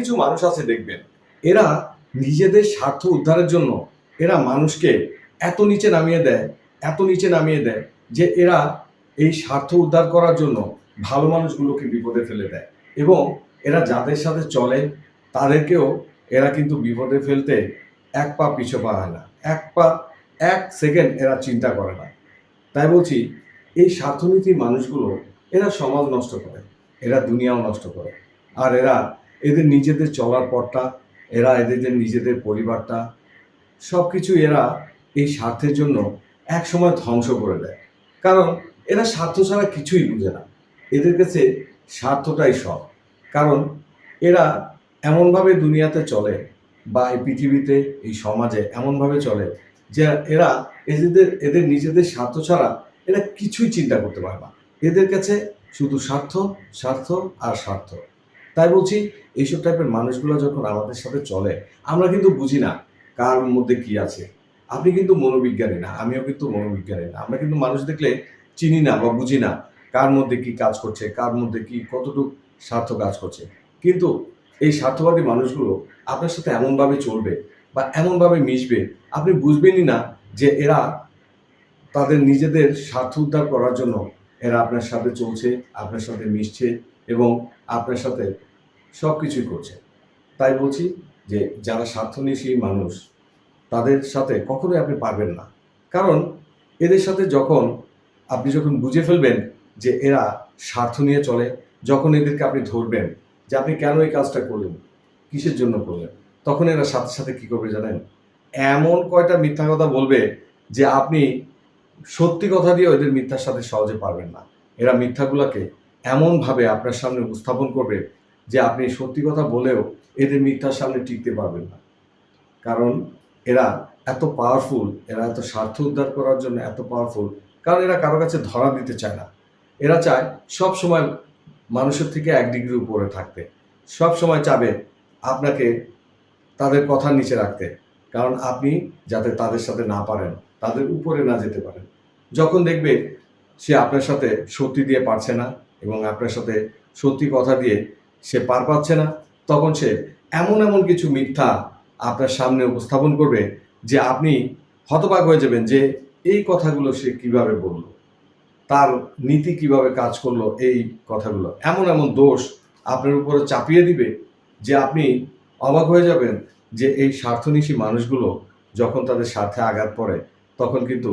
কিছু মানুষ আছে দেখবেন, এরা নিজেদের স্বার্থ উদ্ধারের জন্য এরা মানুষকে এত নিচে নামিয়ে দেয়, এত নিচে নামিয়ে দেয় যে এরা এই স্বার্থ উদ্ধার করার জন্য ভালো মানুষগুলোকে বিপদে ফেলে দেয়। এবং এরা যাদের সাথে চলে তাদেরকেও এরা কিন্তু বিপদে ফেলতে এক পা পিছু পা হয় না, এক সেকেন্ড এরা চিন্তা করে না। তাই বলছি, এই স্বার্থনীতির মানুষগুলো এরা সমাজ নষ্ট করে, এরা দুনিয়াও নষ্ট করে। আর এরা এদের নিজেদের চলার পথটা, এরা এদের নিজেদের পরিবারটা সব কিছু এরা এই স্বার্থের জন্য এক সময় ধ্বংস করে দেয়। কারণ এরা স্বার্থ ছাড়া কিছুই বুঝে না, এদের কাছে স্বার্থটাই সব। কারণ এরা এমনভাবে দুনিয়াতে চলে বা এই পৃথিবীতে এই সমাজে এমনভাবে চলে যে এরা এদের নিজেদের স্বার্থ ছাড়া এরা কিছুই চিন্তা করতে পারে না। এদের কাছে শুধু স্বার্থ, স্বার্থ আর স্বার্থ। তাই বলছি, এইসব টাইপের মানুষগুলো যখন আমাদের সাথে চলে, আমরা কিন্তু বুঝি না কার মধ্যে কি আছে। আপনি কিন্তু মনোবিজ্ঞানী না, আমিও কিন্তু মনোবিজ্ঞানী না। আমরা কিন্তু মানুষ দেখলে চিনি না বা বুঝি না কার মধ্যে কি কাজ করছে, কার মধ্যে কি কতটুকু স্বার্থ কাজ করছে। কিন্তু এই স্বার্থবাদী মানুষগুলো আপনার সাথে এমনভাবে চলবে বা এমনভাবে মিশবে, আপনি বুঝবেনই না যে এরা তাদের নিজেদের স্বার্থ উদ্ধার করার জন্য এরা আপনার সাথে চলছে, আপনার সাথে মিশছে এবং আপনার সাথে সব কিছুই করছে। তাই বলছি যে যারা স্বার্থন্বেষী মানুষ তাদের সাথে কখনোই আপনি পারবেন না। কারণ এদের সাথে আপনি যখন বুঝে ফেলবেন যে এরা স্বার্থ নিয়ে চলে, যখন এদেরকে আপনি ধরবেন যে আপনি কেন এই কাজটা করলেন, কিসের জন্য করলেন, তখন এরা সাথে সাথে কী করবে জানেন? এমন কয়টা মিথ্যা কথা বলবে যে আপনি সত্যি কথা দিয়েও এদের মিথ্যার সাথে সহজে পারবেন না। এরা মিথ্যাগুলোকে এমনভাবে আপনার সামনে উপস্থাপন করবে যে আপনি সত্যি কথা বলেও এদের মিথ্যার সামনে টিকতে পারবেন না। কারণ এরা এত পাওয়ারফুল, এরা এত স্বার্থ উদ্ধার করার জন্য এত পাওয়ারফুল, কারণ এরা কারো কাছে ধরা দিতে চায় না। এরা চায় সব সময় মানুষের থেকে 1 ডিগ্রি উপরে থাকতে, সব সময় চাবে আপনাকে তাদের কথার নিচে রাখতে, কারণ আপনি যাতে তাদের সাথে না পারেন, তাদের উপরে না যেতে পারেন। যখন দেখবে সে আপনার সাথে সত্যি দিয়ে পারছে না এবং আপনার সাথে সত্যি কথা দিয়ে সে পার পাচ্ছে না, তখন সে এমন কিছু মিথ্যা আপনার সামনে উপস্থাপন করবে যে আপনি হতবাক হয়ে যাবেন যে এই কথাগুলো সে কিভাবে বলল, তার নীতি কিভাবে কাজ করলো। এই কথাগুলো এমন দোষ আপনার উপরে চাপিয়ে দিবে যে আপনি অবাক হয়ে যাবেন যে এই স্বার্থন্বেষী মানুষগুলো যখন তাদের স্বার্থে আঘাত পড়ে, তখন কিন্তু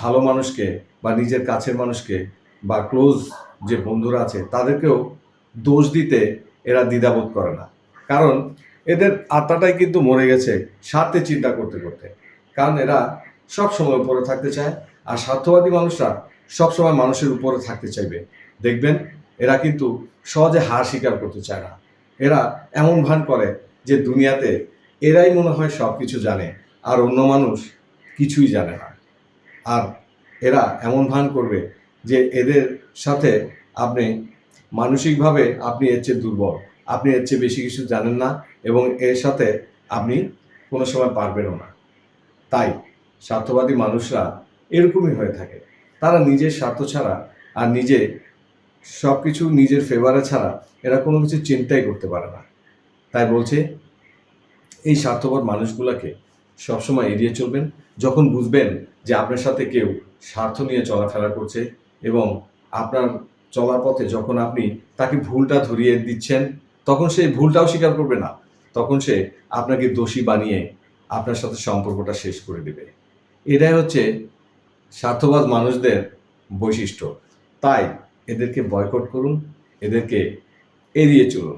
ভালো মানুষকে বা নিজের কাছের মানুষকে বা ক্লোজ যে বন্ধুরা আছে তাদেরকেও দোষ দিতে এরা দ্বিধাবোধ করে না। কারণ এদের আত্মাটাই কিন্তু মরে গেছে স্বার্থে চিন্তা করতে করতে। কারণ এরা সব সময় উপরে থাকতে চায়, আর স্বার্থবাদী মানুষরা সবসময় মানুষের উপরে থাকতে চাইবে। দেখবেন এরা কিন্তু সহজে হার স্বীকার করতে চায় না। এরা এমন ভান করে যে দুনিয়াতে এরাই মনে হয় সব কিছু জানে আর অন্য মানুষ কিছুই জানে না। আর এরা এমন ভান করবে যে এদের সাথে আপনি মানসিকভাবে আপনি এর চেয়ে দুর্বল, আপনি এর চেয়ে বেশি কিছু জানেন না এবং এর সাথে আপনি কোনো সময় পারবেনও না। তাই স্বার্থবাদী মানুষরা এরকমই হয়ে থাকে। তারা নিজের স্বার্থ ছাড়া আর সব কিছু নিজের ফেভারে ছাড়া এরা কোনো কিছু চিন্তাই করতে পারে না। তাই বলছে, এই স্বার্থপর মানুষগুলোকে সবসময় এড়িয়ে চলবেন। যখন বুঝবেন যে আপনার সাথে কেউ স্বার্থ নিয়ে চলাফেরা করছে এবং আপনার চলার পথে যখন আপনি তাকে ভুলটা ধরিয়ে দিচ্ছেন, তখন সেই ভুলটাও স্বীকার করবে না, তখন সে আপনাকে দোষী বানিয়ে আপনার সাথে সম্পর্কটা শেষ করে দেবে। এটাই হচ্ছে স্বার্থবাদ মানুষদের বৈশিষ্ট্য। তাই এদেরকে বয়কট করুন, এদেরকে এড়িয়ে চলুন।